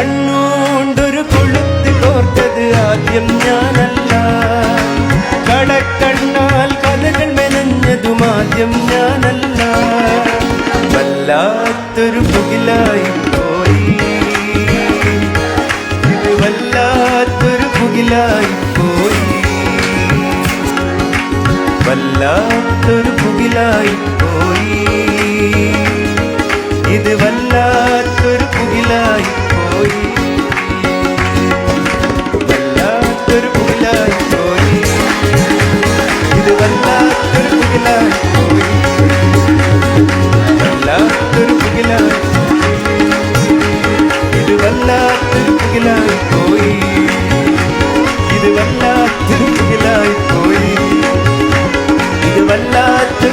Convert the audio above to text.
കണ്ണൂണ്ടൊരു കൊളുത്ത് കോർത്തത് ആദ്യം ഞാനല്ല, കടക്കണ്ണാൽ കഥകൾ മെനഞ്ഞതും ആദ്യം ഞാനല്ല. വല്ലാത്തൊരു പുകിലായി പോയി, ഇത് വല്ലാത്തൊരു പുകിലായി പോയി, വല്ലാത്തൊരു പുകിലായി പോയി, ഇത് വല്ലാത്തൊരു പുകിലായി പോയി, വല്ലാത്തൊരു പുകിലായി പോയി, ഇത് വല്ലാത്തൊരു പുകിലായി പോയി, വല്ലാത്തൊരു പുകിലായി, ഇത് വല്ലാത്തൊരു പുകിലായി പോയി, ഇത് വല്ലാത്തൊരു പുകിലായി പോയി, ഇത് വല്ലാത്തൊരു